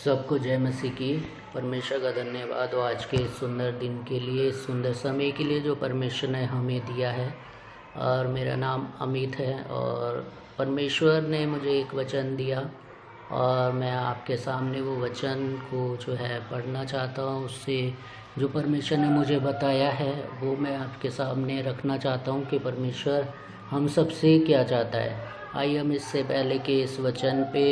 सबको जय मसीह की। परमेश्वर का धन्यवाद हो आज के सुंदर दिन के लिए, सुंदर समय के लिए जो परमेश्वर ने हमें दिया है। और मेरा नाम अमित है और परमेश्वर ने मुझे एक वचन दिया और मैं आपके सामने वो वचन को जो है पढ़ना चाहता हूँ। उससे जो परमेश्वर ने मुझे बताया है वो मैं आपके सामने रखना चाहता हूँ कि परमेश्वर हम सबसे क्या चाहता है। आइए हम इससे पहले कि इस वचन पे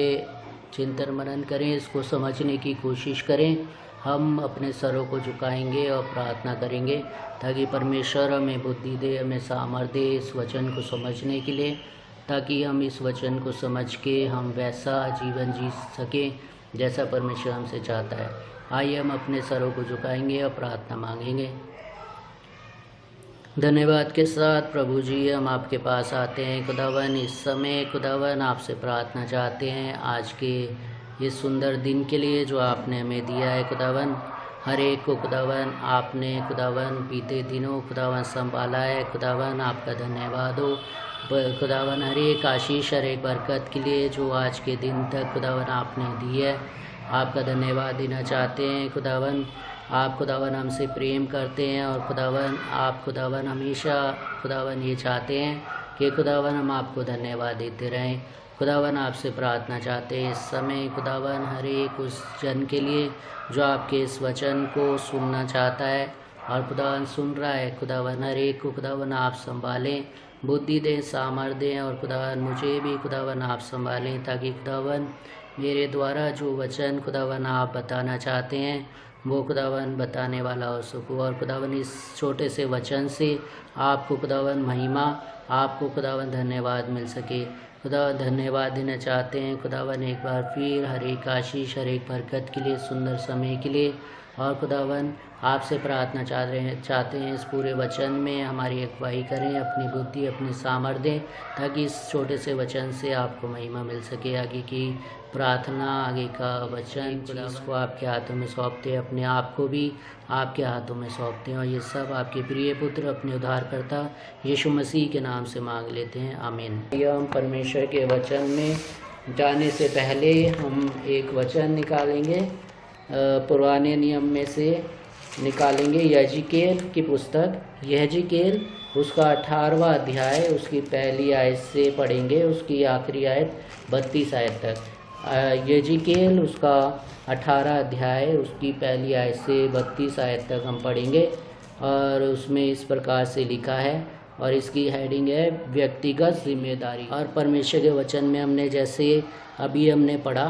चिंतन मनन करें, इसको समझने की कोशिश करें। हम अपने सरों को झुकाएंगे और प्रार्थना करेंगे ताकि परमेश्वर हमें बुद्धि दे, हमें सामर्थ्य दे इस वचन को समझने के लिए, ताकि हम इस वचन को समझ के हम वैसा जीवन जी सकें जैसा परमेश्वर हमसे चाहता है। आइए हम अपने सरों को झुकाएंगे और प्रार्थना मांगेंगे। धन्यवाद के साथ प्रभु जी हम आपके पास आते हैं खुदावन। इस समय खुदावन आपसे प्रार्थना चाहते हैं आज के इस सुंदर दिन के लिए जो आपने हमें दिया है खुदावन। हर एक को खुदावन आपने खुदावन बीते दिनों खुदावन संभाला है खुदावन, आपका धन्यवाद हो खुदावन। हर एक आशीष, हर एक बरकत के लिए जो आज के दिन तक खुदावन आपने दी है, आपका धन्यवाद देना चाहते हैं खुदावन। आप खुदावन हमसे प्रेम करते हैं और खुदावन आप खुदावन हमेशा खुदावन ये चाहते हैं कि खुदावन हम आपको धन्यवाद देते रहें। खुदावन आपसे प्रार्थना चाहते हैं इस समय खुदावन हर एक उस जन के लिए जो आपके इस वचन को सुनना चाहता है और खुदावन सुन रहा है। खुदावन हर एक को खुदावन आप संभालें, बुद्धि दें, सामर्थ्य दें और खुदावन मुझे भी खुदावन आप संभालें ताकि खुदावन मेरे द्वारा जो वचन खुदावन आप बताना चाहते हैं वो खुदावन बताने वाला हो सकूँ। और खुदावन इस छोटे से वचन से आपको खुदावन महिमा, आपको खुदावन धन्यवाद मिल सके। खुदावन धन्यवाद देना चाहते हैं खुदावन एक बार फिर हर एक आशीष, हर एक बरकत के लिए, सुंदर समय के लिए। और खुदावन आपसे प्रार्थना चाहते हैं इस पूरे वचन में हमारी अगुवाई करें, अपनी बुद्धि, अपनी सामर्थ्य दें ताकि इस छोटे से वचन से आपको महिमा मिल सके। आगे की प्रार्थना, आगे का वचन चीज़ को आपके हाथों में सौंपते हैं, अपने आप को भी आपके हाथों में सौंपते हैं और ये सब आपके प्रिय पुत्र अपने उद्धारकर्ता यीशु मसीह के नाम से मांग लेते हैं, आमीन। हम परमेश्वर के वचन में जाने से पहले हम एक वचन निकालेंगे, पुराने नियम में से निकालेंगे यहेजकेल की पुस्तक। यहेजकेल उसका 18वां अध्याय उसकी पहली आयत से पढ़ेंगे, उसकी आखिरी आयत 32 आयत तक। यहेजकेल उसका 18 अध्याय उसकी पहली आयत से 32 आयत तक हम पढ़ेंगे और उसमें इस प्रकार से लिखा है और इसकी हेडिंग है व्यक्तिगत जिम्मेदारी। और परमेश्वर के वचन में हमने जैसे अभी हमने पढ़ा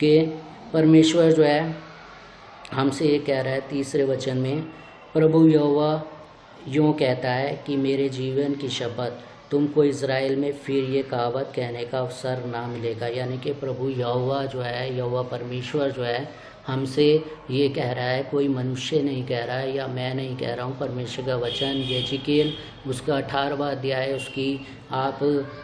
कि परमेश्वर जो है हमसे ये कह रहा है तीसरे वचन में, प्रभु यहोवा यूँ कहता है कि मेरे जीवन की शपथ तुमको इज़राइल में फिर ये कहावत कहने का अवसर ना मिलेगा। यानी कि प्रभु यहोवा जो है, यहोवा परमेश्वर जो है हमसे ये कह रहा है, कोई मनुष्य नहीं कह रहा है या मैं नहीं कह रहा हूँ। परमेश्वर का वचन यहेजकेल उसका 18वां अध्याय उसकी आप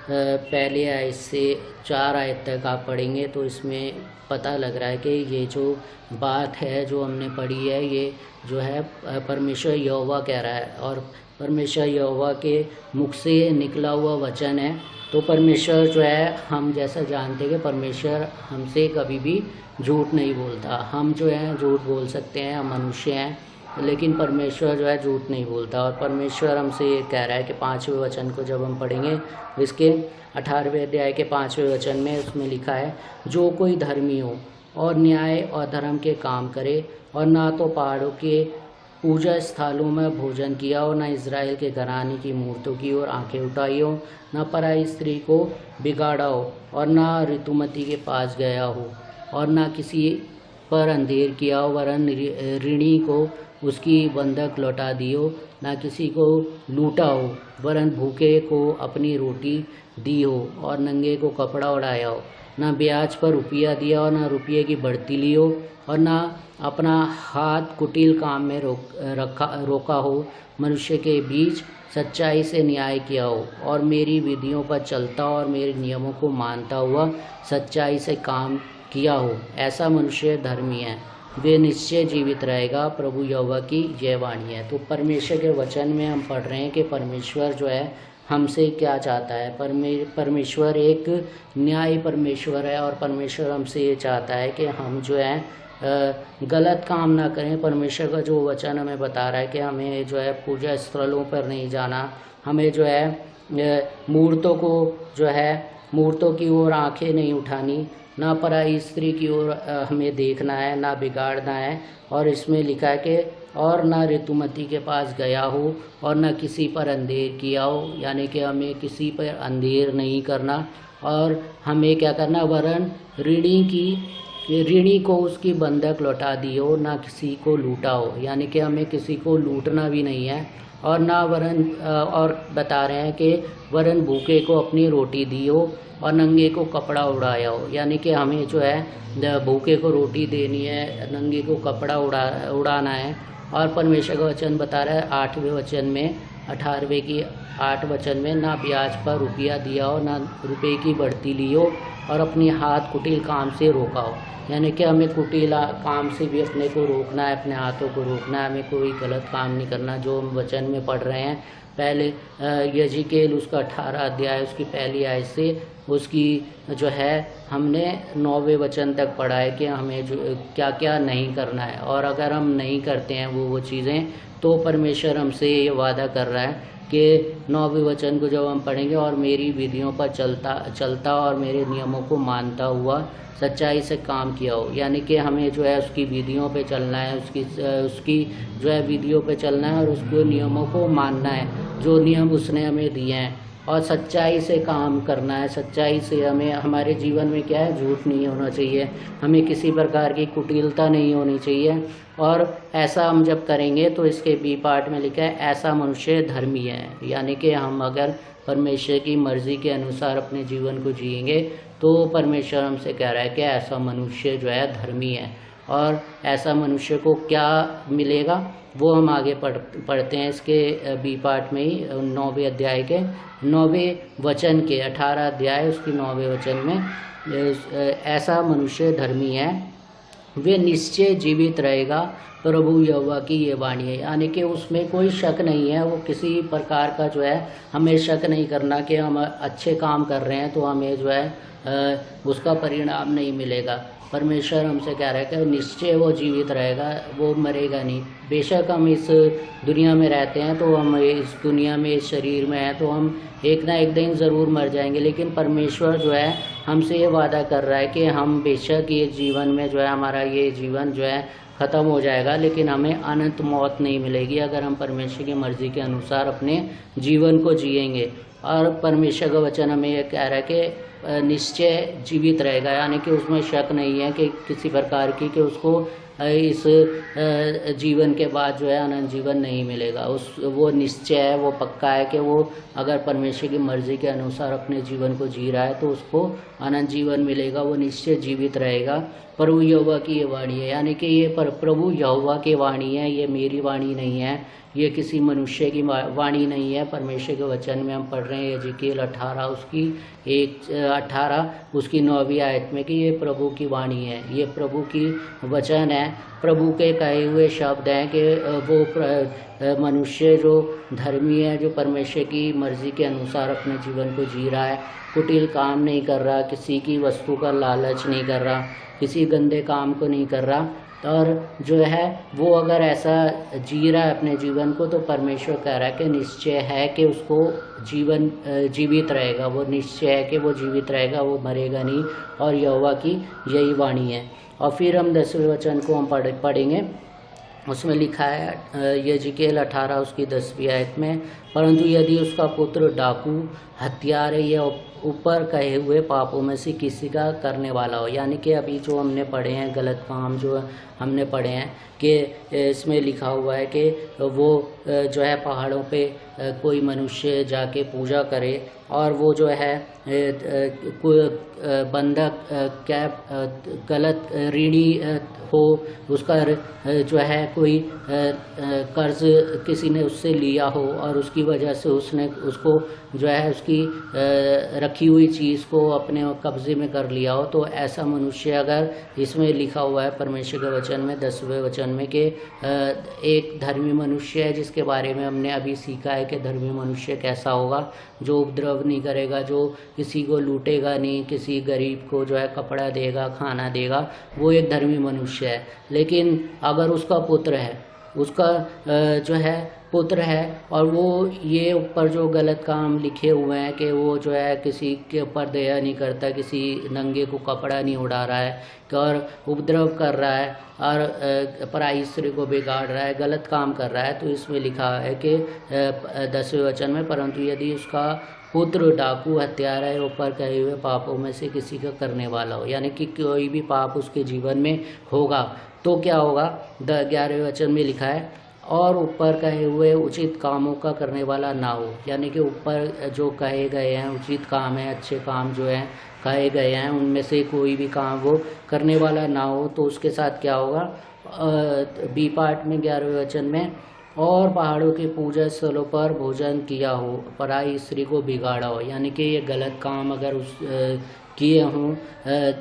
पहले आयत से 4 आयत तक आप पढ़ेंगे तो इसमें पता लग रहा है कि ये जो बात है जो हमने पढ़ी है ये जो है परमेश्वर यहोवा कह रहा है और परमेश्वर यहोवा के मुख से निकला हुआ वचन है। तो परमेश्वर जो है हम जैसा जानते हैं कि परमेश्वर हमसे कभी भी झूठ नहीं बोलता। हम जो है झूठ बोल सकते हैं, हम मनुष्य हैं, लेकिन परमेश्वर जो है झूठ नहीं बोलता। और परमेश्वर हमसे ये कह रहा है कि 5वें वचन को जब हम पढ़ेंगे इसके 18वें अध्याय के 5वें वचन में उसमें लिखा है, जो कोई धर्मी हो और न्याय और धर्म के काम करे और ना तो पहाड़ों के पूजा स्थलों में भोजन किया हो, ना इज़राइल के घराने की मूर्तों की ओर आंखें उठाई हो, ना पराई स्त्री को बिगाड़ा हो और ना ऋतुमती के पास गया हो और ना किसी पर अंधेर किया हो, वरन ऋणी को उसकी बंधक लौटा दी हो, ना किसी को लूटा हो, वरन भूखे को अपनी रोटी दी हो और नंगे को कपड़ा उड़ाया हो, ना ब्याज पर रुपया दिया हो, ना रुपये की बढ़ती ली हो और ना अपना हाथ कुटिल काम में रोका हो, मनुष्य के बीच सच्चाई से न्याय किया हो और मेरी विधियों पर चलता और मेरे नियमों को मानता हुआ सच्चाई से काम किया हो, ऐसा मनुष्य धर्मी है, वे निश्चय जीवित रहेगा। प्रभु यहोवा की यह वाणी है। तो परमेश्वर के वचन में हम पढ़ रहे हैं कि परमेश्वर जो है हमसे क्या चाहता है। परमेश्वर एक न्यायी परमेश्वर है और परमेश्वर हमसे ये चाहता है कि हम जो है गलत काम ना करें। परमेश्वर का जो वचन हमें बता रहा है कि हमें जो है पूजा स्थलों पर नहीं जाना, हमें जो है मूर्तों को जो है मूर्तों की ओर आंखें नहीं उठानी, ना पराई स्त्री की ओर हमें देखना है, ना बिगाड़ना है। और इसमें लिखा है कि और ना ऋतुमती के पास गया हो और ना किसी पर अंधेर किया हो, यानी कि हमें किसी पर अंधेर नहीं करना। और हमें क्या करना, वरन ऋणी को उसकी बंधक लौटा दी हो, ना किसी को लूटा हो, यानी कि हमें किसी को लूटना भी नहीं है। और ना वरन और बता रहे हैं कि वरन भूखे को अपनी रोटी दी हो और नंगे को कपड़ा उड़ाया हो, यानी कि हमें जो है भूखे को रोटी देनी है, नंगे को कपड़ा उड़ाना है। और परमेश्वर का वचन बता रहा है 8वें वचन में 18वें की 8 वचन में, ना ब्याज पर रुपया दिया हो, ना रुपये की बढ़ती ली हो, और अपनी हाथ कुटिल काम से रोका हो, यानी कि हमें कुटिल काम से भी अपने को रोकना है, अपने हाथों को रोकना है, हमें कोई गलत काम नहीं करना। जो हम वचन में पढ़ रहे हैं पहले यजीकेल उसका 18 अध्याय उसकी पहली आयत से उसकी जो है हमने 9वें वचन तक पढ़ा है कि हमें जो क्या क्या नहीं करना है। और अगर हम नहीं करते हैं वो चीज़ें, तो परमेश्वर हमसे ये वादा कर रहा है कि 9वें वचन को जब हम पढ़ेंगे, और मेरी विधियों पर चलता और मेरे नियमों को मानता हुआ सच्चाई से काम किया हो, यानी कि हमें जो है उसकी विधियों पे चलना है, उसकी जो है विधियों पे चलना है और उसके नियमों को मानना है, जो नियम उसने हमें दिए हैं, और सच्चाई से काम करना है। सच्चाई से हमें हमारे जीवन में क्या है, झूठ नहीं होना चाहिए, हमें किसी प्रकार की कुटिलता नहीं होनी चाहिए। और ऐसा हम जब करेंगे तो इसके बी पार्ट में लिखा है ऐसा मनुष्य धर्मी है, यानी कि हम अगर परमेश्वर की मर्जी के अनुसार अपने जीवन को जिएंगे तो परमेश्वर हमसे कह रहा है कि ऐसा मनुष्य जो है धर्मी है। और ऐसा मनुष्य को क्या मिलेगा वो हम आगे पढ़ते हैं इसके बी पार्ट में ही 9वें अध्याय के 9वें वचन के 18 अध्याय उसकी 9वें वचन में, ऐसा मनुष्य धर्मी है, वे निश्चय जीवित रहेगा, प्रभु यहोवा की ये वाणी है, यानी कि उसमें कोई शक नहीं है। वो किसी प्रकार का जो है हमें शक नहीं करना कि हम अच्छे काम कर रहे हैं तो हमें जो है उसका परिणाम नहीं मिलेगा। परमेश्वर हमसे कह रहा है कि निश्चय वो जीवित रहेगा, वो मरेगा नहीं। बेशक हम इस दुनिया में रहते हैं तो हम इस दुनिया में इस शरीर में हैं तो हम एक ना एक दिन ज़रूर मर जाएंगे, लेकिन परमेश्वर जो है हमसे ये वादा कर रहा है कि हम बेशक ये जीवन में जो है हमारा ये जीवन जो है ख़त्म हो जाएगा, लेकिन हमें अनंत मौत नहीं मिलेगी अगर हम परमेश्वर की मर्ज़ी के अनुसार अपने जीवन को जिएंगे। और परमेश्वर का वचन हमें यह कह रहा है कि निश्चय जीवित रहेगा, यानी कि उसमें शक नहीं है कि किसी प्रकार की कि उसको इस जीवन के बाद जो है अनंत जीवन नहीं मिलेगा। वो निश्चय है, वो पक्का है कि वो अगर परमेश्वर की मर्ज़ी के अनुसार अपने जीवन को जी रहा है तो उसको अनंत जीवन मिलेगा, वो निश्चय जीवित रहेगा। प्रभु यहोवा की ये वाणी है, यानी कि ये प्रभु यहोवा की वाणी है, ये मेरी वाणी नहीं है, ये किसी मनुष्य की वाणी नहीं है। परमेश्वर के वचन में हम पढ़ रहे हैं यजीकेल 18 उसकी 18 उसकी 9वीं आयत में कि ये प्रभु की वाणी है, ये प्रभु की वचन है, प्रभु के कहे हुए शब्द हैं कि वो मनुष्य जो धर्मी है, जो परमेश्वर की मर्ज़ी के अनुसार अपने जीवन को जी रहा है, कुटिल काम नहीं कर रहा, किसी की वस्तु का लालच नहीं कर रहा, किसी गंदे काम को नहीं कर रहा, और जो है वो अगर ऐसा जी रहा है अपने जीवन को, तो परमेश्वर कह रहा है कि निश्चय है कि उसको जीवन जीवित रहेगा, वो निश्चय है कि वो जीवित रहेगा, वो मरेगा नहीं, और यहोवा की यही वाणी है। और फिर हम 10वें वचन को हम पढ़ेंगे, उसमें लिखा है यजीकेल 18 उसकी 10वीं आयत में, परंतु यदि उसका पुत्र डाकू, हत्यारे या ऊपर कहे हुए पापों में से किसी का करने वाला हो, यानी कि अभी जो हमने पढ़े हैं गलत काम जो हमने पढ़े हैं कि इसमें लिखा हुआ है कि वो जो है पहाड़ों पे कोई मनुष्य जाके पूजा करे और वो जो है बंधक कैब गलत ऋणी हो, उसका जो है कोई कर्ज किसी ने उससे लिया हो और उसकी वजह से उसने उसको जो है उसकी रखी हुई चीज़ को अपने कब्जे में कर लिया हो, तो ऐसा मनुष्य अगर इसमें लिखा हुआ है परमेश्वर के वचन में 10वें वचन में कि एक धर्मी मनुष्य है जिसके बारे में हमने अभी सीखा है कि धर्मी मनुष्य कैसा होगा, जो उपद्रव नहीं करेगा, जो किसी को लूटेगा नहीं, किसी गरीब को जो है कपड़ा देगा, खाना देगा, वो एक धर्मी मनुष्य है। लेकिन अगर उसका पुत्र है, उसका जो है पुत्र है और वो ये ऊपर जो गलत काम लिखे हुए हैं कि वो जो है किसी के ऊपर दया नहीं करता, किसी नंगे को कपड़ा नहीं उड़ा रहा है और उपद्रव कर रहा है और पराई स्त्री को बिगाड़ रहा है, गलत काम कर रहा है, तो इसमें लिखा है कि 10वें वचन में, परंतु यदि उसका पुत्र डाकू, हत्यारा है, ऊपर कहे हुए पापों में से किसी का करने वाला हो, यानी कि कोई भी पाप उसके जीवन में होगा, तो क्या होगा? 11वें वचन में लिखा है और ऊपर कहे हुए उचित कामों का करने वाला ना हो, यानी कि ऊपर जो कहे गए हैं उचित काम है, अच्छे काम जो हैं कहे गए हैं, उनमें से कोई भी काम वो करने वाला ना हो, तो उसके साथ क्या होगा? बी पार्ट में 11वें वचन में, और पहाड़ों के पूजा स्थलों पर भोजन किया हो, पराई स्त्री को बिगाड़ा हो, यानी कि ये गलत काम अगर उस किए हों,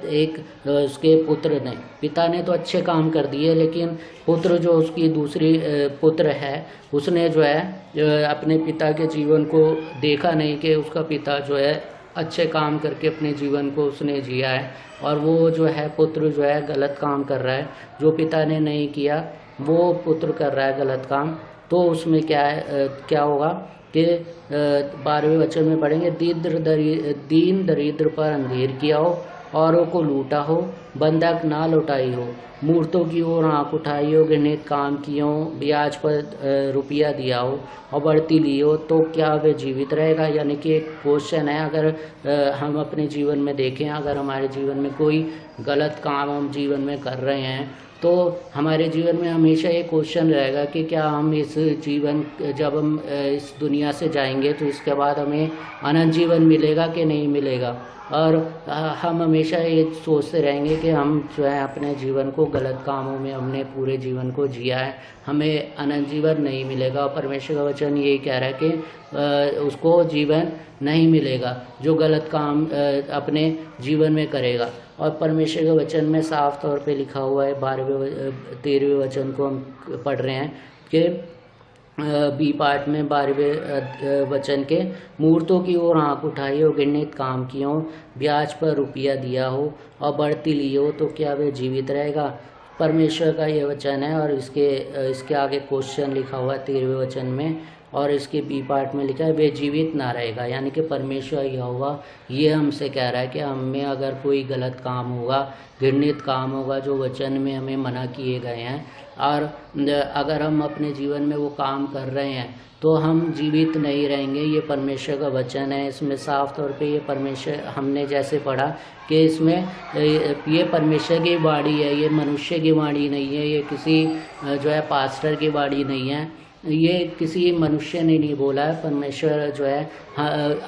एक उसके पुत्र ने, पिता ने तो अच्छे काम कर दिए, लेकिन पुत्र जो उसकी दूसरी पुत्र है, उसने जो है अपने पिता के जीवन को देखा नहीं कि उसका पिता जो है अच्छे काम करके अपने जीवन को उसने जिया है, और वो जो है पुत्र जो है गलत काम कर रहा है, जो पिता ने नहीं किया वो पुत्र कर रहा है गलत काम, तो उसमें क्या है, क्या होगा कि 12वें वचन में पढ़ेंगे, दीन दरिद्र पर अंधेर किया हो, औरों को लूटा हो, बंधक ना लौटाई हो, मूर्तों की ओर आँख उठाई हो, घृणित काम किए हो, ब्याज पर रुपया दिया हो और बढ़ती ली हो, तो क्या वे जीवित रहेगा? यानी कि एक क्वेश्चन है, अगर हम अपने जीवन में देखें, अगर हमारे जीवन में कोई गलत काम हम जीवन में कर रहे हैं, तो हमारे जीवन में हमेशा ये क्वेश्चन रहेगा कि क्या हम इस जीवन, जब हम इस दुनिया से जाएंगे तो इसके बाद हमें अनंत जीवन मिलेगा कि नहीं मिलेगा? और हम हमेशा ये सोचते रहेंगे कि हम जो है अपने जीवन को गलत कामों में हमने पूरे जीवन को जिया है, हमें अनंत जीवन नहीं मिलेगा। और परमेश्वर का वचन यही कह रहा है कि उसको जीवन नहीं मिलेगा जो गलत काम अपने जीवन में करेगा। और परमेश्वर के वचन में साफ तौर पे लिखा हुआ है, 13वें वचन को हम पढ़ रहे हैं कि बी पार्ट में 12वें वचन के, मूर्तों की ओर आँख उठाई हो, घृणित काम किए हो, ब्याज पर रुपया दिया हो और बढ़ती ली हो, तो क्या वे जीवित रहेगा? परमेश्वर का ये वचन है। और इसके आगे क्वेश्चन लिखा हुआ है 13वें वचन में, और इसके बी पार्ट में लिखा है वे जीवित ना रहेगा। यानी कि परमेश्वर यहोवा ये हमसे कह रहा है कि हम में अगर कोई गलत काम होगा, घृणित काम होगा जो वचन में हमें मना किए गए हैं, और अगर हम अपने जीवन में वो काम कर रहे हैं तो हम जीवित नहीं रहेंगे। ये परमेश्वर का वचन है। इसमें साफ तौर पे ये परमेश्वर, हमने जैसे पढ़ा कि इसमें ये परमेश्वर की वाणी है, ये मनुष्य की वाणी नहीं है, ये किसी जो है पास्टर की वाणी नहीं है, ये किसी मनुष्य ने नहीं बोला है। परमेश्वर जो है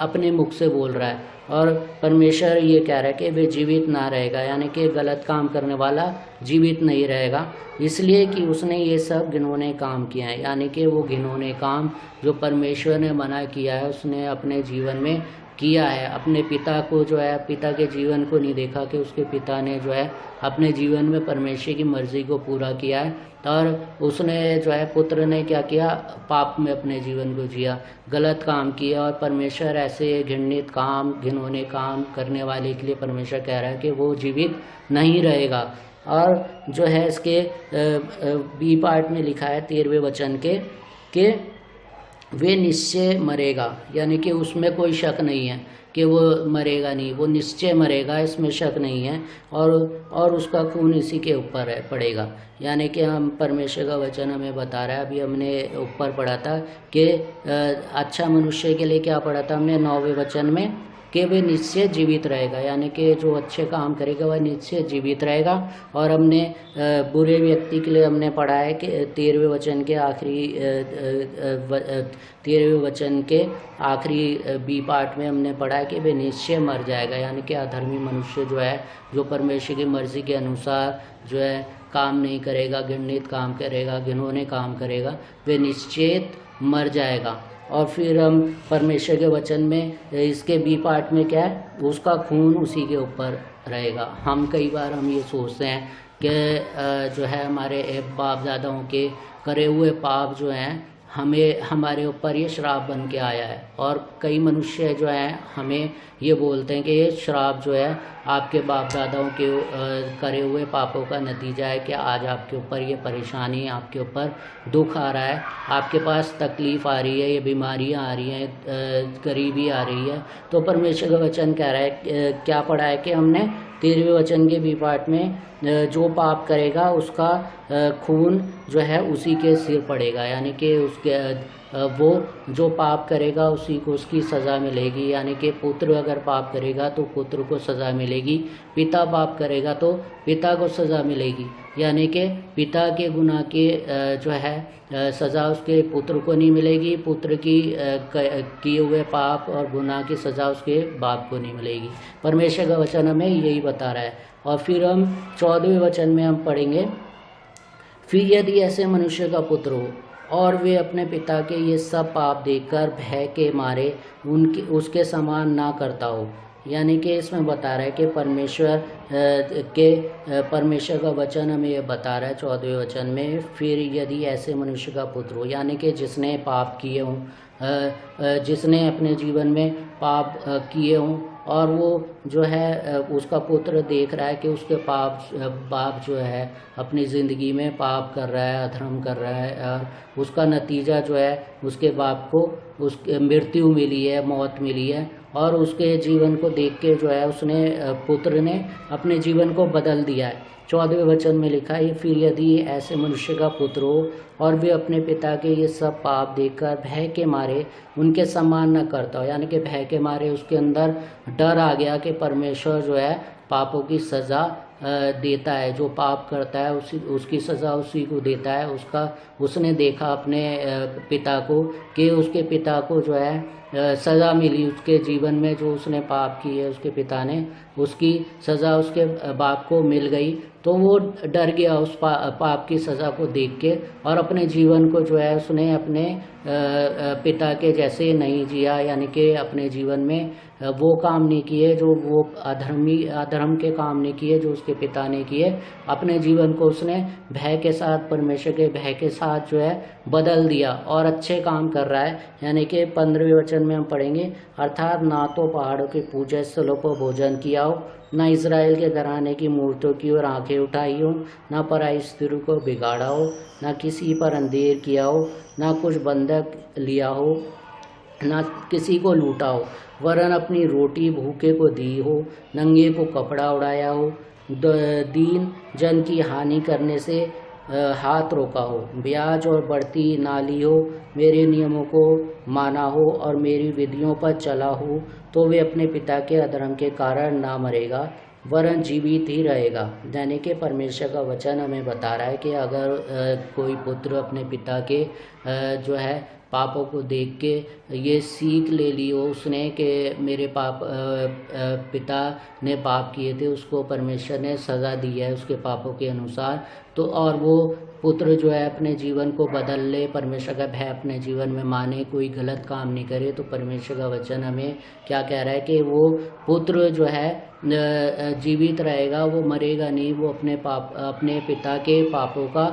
अपने मुख से बोल रहा है, और परमेश्वर ये कह रहा है कि वे जीवित ना रहेगा, यानी कि गलत काम करने वाला जीवित नहीं रहेगा, इसलिए कि उसने ये सब घिनौने काम किए हैं। यानी कि वो घिनौने काम जो परमेश्वर ने मना किया है उसने अपने जीवन में किया है। अपने पिता को जो है, पिता के जीवन को नहीं देखा कि उसके पिता ने जो है अपने जीवन में परमेश्वर की मर्जी को पूरा किया है, और उसने जो है पुत्र ने क्या किया, पाप में अपने जीवन को जिया, गलत काम किया। और परमेश्वर ऐसे घृणित काम, घिनौने काम करने वाले के लिए परमेश्वर कह रहा है कि वो जीवित नहीं रहेगा। और जो है इसके बी पार्ट में लिखा है 13वें वचन के कि वे निश्चय मरेगा, यानी कि उसमें कोई शक नहीं है कि वो मरेगा नहीं, वो निश्चय मरेगा, इसमें शक नहीं है, और उसका खून इसी के ऊपर है पड़ेगा। यानी कि हम, परमेश्वर का वचन हमें बता रहा है, अभी हमने ऊपर पढ़ा था कि अच्छा मनुष्य के लिए क्या पढ़ा था हमने 9वें वचन में कि वह निश्चय जीवित रहेगा, यानी कि जो अच्छे काम करेगा वह निश्चय जीवित रहेगा। और हमने बुरे व्यक्ति के लिए हमने पढ़ा है कि 13वें वचन के आखिरी बी पार्ट में हमने पढ़ा है कि वह निश्चय मर जाएगा, यानी कि अधर्मी मनुष्य जो है, जो परमेश्वर की मर्जी के अनुसार जो है काम नहीं करेगा, घृणित काम करेगा, घिनौने काम करेगा, वह निश्चित मर जाएगा। और फिर हम परमेश्वर के वचन में इसके बी पार्ट में क्या है, उसका खून उसी के ऊपर रहेगा। हम कई बार हम ये सोचते हैं कि जो है हमारे बाप दादाओं के करे हुए पाप जो हैं हमारे ऊपर ये श्राप बन के आया है। और कई मनुष्य जो हैं हमें ये बोलते हैं कि ये श्राप जो है आपके बाप दादाओं के करे हुए पापों का नतीजा है कि आज आपके ऊपर ये परेशानी, आपके ऊपर दुख आ रहा है, आपके पास तकलीफ़ आ रही है, ये बीमारियां आ रही हैं, गरीबी आ रही है। तो परमेश्वर का वचन कह रहा है, क्या पढ़ा है कि हमने 13वें वचन के बी पार्ट में, जो पाप करेगा उसका खून जो है उसी के सिर पड़ेगा, यानी कि उसके वो जो पाप करेगा उसी को उसकी सज़ा मिलेगी। यानी कि पुत्र अगर पाप करेगा तो पुत्र को सज़ा मिलेगी, पिता पाप करेगा तो पिता को सज़ा मिलेगी। यानी कि पिता के गुनाह के जो है सज़ा उसके पुत्र को नहीं मिलेगी, पुत्र की किए हुए पाप और गुनाह की सज़ा उसके बाप को नहीं मिलेगी। परमेश्वर का वचन हमें यही बता रहा है। और फिर हम 14वें वचन में हम पढ़ेंगे, फिर यदि ऐसे मनुष्य का पुत्र हो और वे अपने पिता के ये सब पाप देखकर भय के मारे उसके समान ना करता हो। यानी कि इसमें बता रहा है कि परमेश्वर का वचन हमें ये बता रहा है 14वें वचन में, फिर यदि ऐसे मनुष्य का पुत्र हो, यानी कि जिसने पाप किए हों, जिसने अपने जीवन में पाप किए हों और वो जो है उसका पुत्र देख रहा है कि उसके बाप जो है अपनी ज़िंदगी में पाप कर रहा है, अधर्म कर रहा है, और उसका नतीजा जो है उसके बाप को उसके मृत्यु मिली है, मौत मिली है। और उसके जीवन को देख के जो है पुत्र ने अपने जीवन को बदल दिया है। 14वें वचन में लिखा है, फिर यदि ऐसे मनुष्य का पुत्र हो और वे अपने पिता के ये सब पाप देखकर भय के मारे उनके सम्मान न करता हो। यानी कि भय के मारे उसके अंदर डर आ गया कि परमेश्वर जो है पापों की सज़ा देता है, जो पाप करता है उसकी सज़ा उसी को देता है। उसने देखा अपने पिता को कि उसके पिता को जो है सज़ा मिली, उसके जीवन में जो उसने पाप की है उसके पिता ने उसकी सज़ा उसके बाप को मिल गई। तो वो डर गया उस पाप की सज़ा को देख के, और अपने जीवन को जो है उसने अपने पिता के जैसे नहीं जिया। यानी कि अपने जीवन में वो काम नहीं किए जो वो अधर्म के काम नहीं किए जो उसके पिता ने किए। अपने जीवन को उसने भय के साथ, परमेश्वर के भय के साथ जो है बदल दिया और अच्छे काम कर रहा है। यानी कि 15वें वचन में हम पढ़ेंगे, अर्थात ना तो पहाड़ों के पूजा स्थलों पर भोजन किया हो, ना इज़राइल के घराने की मूर्तों की ओर आंखें उठाई हो, ना पराई स्त्रियों को बिगाड़ा हो, ना किसी पर अंधेर किया हो, ना कुछ बंधक लिया हो, ना किसी को लूटा हो, वरन अपनी रोटी भूखे को दी हो, नंगे को कपड़ा उड़ाया हो, दीन जन की हानि करने से हाथ रोका हो, ब्याज और बढ़ती ना ली हो, मेरे नियमों को माना हो और मेरी विधियों पर चला हो, तो वे अपने पिता के अधर्म के कारण ना मरेगा वरन जीवित ही रहेगा। यानी कि परमेश्वर का वचन हमें बता रहा है कि अगर कोई पुत्र अपने पिता के जो है पापों को देख के ये सीख ले ली हो उसने कि मेरे पिता ने पाप किए थे, उसको परमेश्वर ने सज़ा दी है उसके पापों के अनुसार, तो और वो पुत्र जो है अपने जीवन को बदल ले, परमेश्वर का भय अपने जीवन में माने, कोई गलत काम नहीं करे, तो परमेश्वर का वचन हमें क्या कह रहा है कि वो पुत्र जो है जीवित रहेगा, वो मरेगा नहीं, वो अपने पिता के पापों का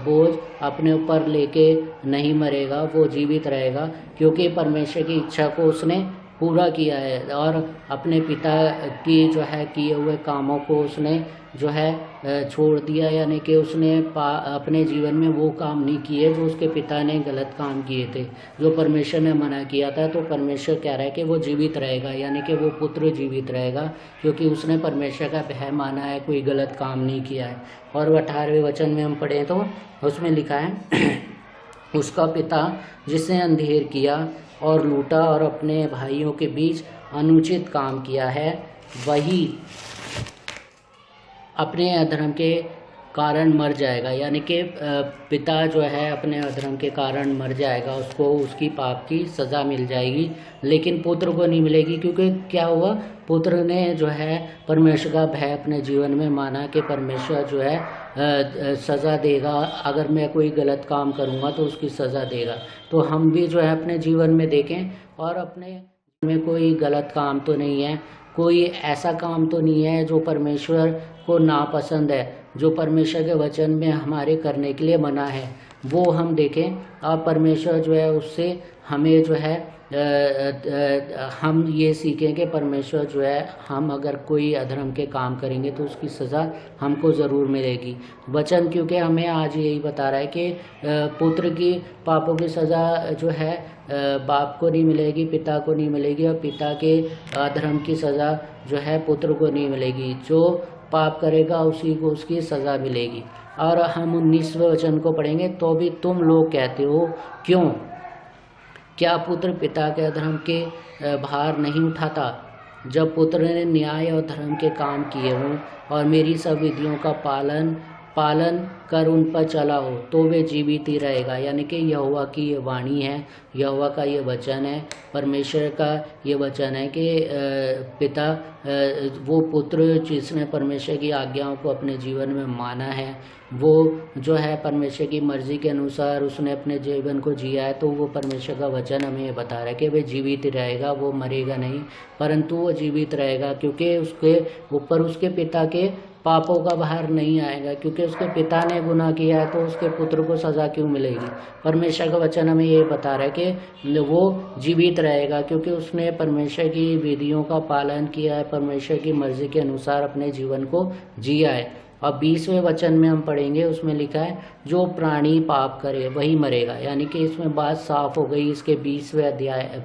बोझ अपने ऊपर लेके नहीं मरेगा, वो जीवित रहेगा, क्योंकि परमेश्वर की इच्छा को उसने पूरा किया है और अपने पिता की जो है किए हुए कामों को उसने जो है छोड़ दिया। यानी कि उसने अपने जीवन में वो काम नहीं किए जो उसके पिता ने गलत काम किए थे, जो परमेश्वर ने मना किया था। तो परमेश्वर कह रहा है कि वो जीवित रहेगा, यानी कि वो पुत्र जीवित रहेगा, क्योंकि उसने परमेश्वर का भय माना है, कोई गलत काम नहीं किया है। और 18वें वचन में हम पढ़ें तो उसमें लिखा है, उसका पिता जिसने अंधेर किया और लूटा और अपने भाइयों के बीच अनुचित काम किया है वही अपने अधर्म के कारण मर जाएगा। यानी कि पिता जो है अपने अधर्म के कारण मर जाएगा, उसको उसकी पाप की सज़ा मिल जाएगी, लेकिन पुत्र को नहीं मिलेगी। क्योंकि क्या हुआ, पुत्र ने जो है परमेश्वर का भय अपने जीवन में माना कि परमेश्वर जो है सज़ा देगा, अगर मैं कोई गलत काम करूँगा तो उसकी सज़ा देगा। तो हम भी जो है अपने जीवन में देखें और अपने में कोई गलत काम तो नहीं है, कोई ऐसा काम तो नहीं है जो परमेश्वर को नापसंद है, जो परमेश्वर के वचन में हमारे करने के लिए मना है, वो हम देखें। और परमेश्वर जो है उससे हमें जो है हम ये सीखें कि परमेश्वर जो है, हम अगर कोई अधर्म के काम करेंगे तो उसकी सज़ा हमको ज़रूर मिलेगी। वचन क्योंकि हमें आज यही बता रहा है कि पुत्र की पापों की सज़ा जो है बाप को नहीं मिलेगी, पिता को नहीं मिलेगी, और पिता के अधर्म की सज़ा जो है पुत्र को नहीं मिलेगी। जो पाप करेगा उसी को उसकी सज़ा मिलेगी। और हम 19वें वचन को पढ़ेंगे। तो भी तुम लोग कहते हो, क्यों? क्या पुत्र पिता के अधर्म के भार नहीं उठाता? जब पुत्र ने न्याय और धर्म के काम किए हों और मेरी सब विधियों का पालन कर उन पर चला हो तो वे जीवित ही रहेगा। यानी कि यहोवा की ये वाणी है, यहोवा का ये वचन है, परमेश्वर का ये वचन है कि पिता वो पुत्र जिसने परमेश्वर की आज्ञाओं को अपने जीवन में माना है, वो जो है परमेश्वर की मर्जी के अनुसार उसने अपने जीवन को जिया है, तो वो परमेश्वर का वचन हमें ये बता रहा है कि वह जीवित रहेगा, वो मरेगा नहीं, परंतु वो जीवित रहेगा। क्योंकि उसके ऊपर उसके पिता के पापों का भार नहीं आएगा। क्योंकि उसके पिता ने गुनाह किया है तो उसके पुत्र को सज़ा क्यों मिलेगी? परमेश्वर का वचन हमें ये बता रहा है कि वो जीवित रहेगा, क्योंकि उसने परमेश्वर की विधियों का पालन किया है, परमेश्वर की मर्जी के अनुसार अपने जीवन को जिया है। और 20वें वचन में हम पढ़ेंगे, उसमें लिखा है जो प्राणी पाप करे वही मरेगा। यानी कि इसमें बात साफ हो गई। इसके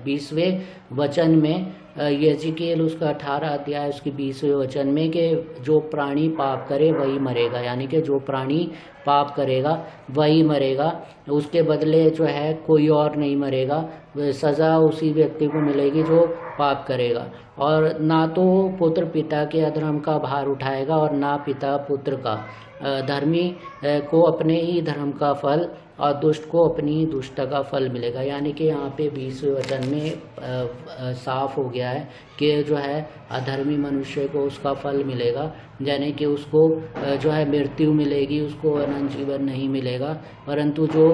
20वें वचन में यजिकेल उसका 18 अध्याय उसके 20वें वचन में कि जो प्राणी पाप करे वही मरेगा। यानी कि जो प्राणी पाप करेगा वही मरेगा, उसके बदले जो है कोई और नहीं मरेगा, सज़ा उसी व्यक्ति को मिलेगी जो पाप करेगा। और ना तो पुत्र पिता के अधर्म का भार उठाएगा और ना पिता पुत्र का। धर्मी को अपने ही धर्म का फल और दुष्ट को अपनी ही दुष्टता का फल मिलेगा। यानी कि यहाँ पे 20वें वचन में साफ हो गया है कि जो है अधर्मी मनुष्य को उसका फल मिलेगा, यानी कि उसको जो है मृत्यु मिलेगी, उसको अनंत जीवन नहीं मिलेगा। परंतु जो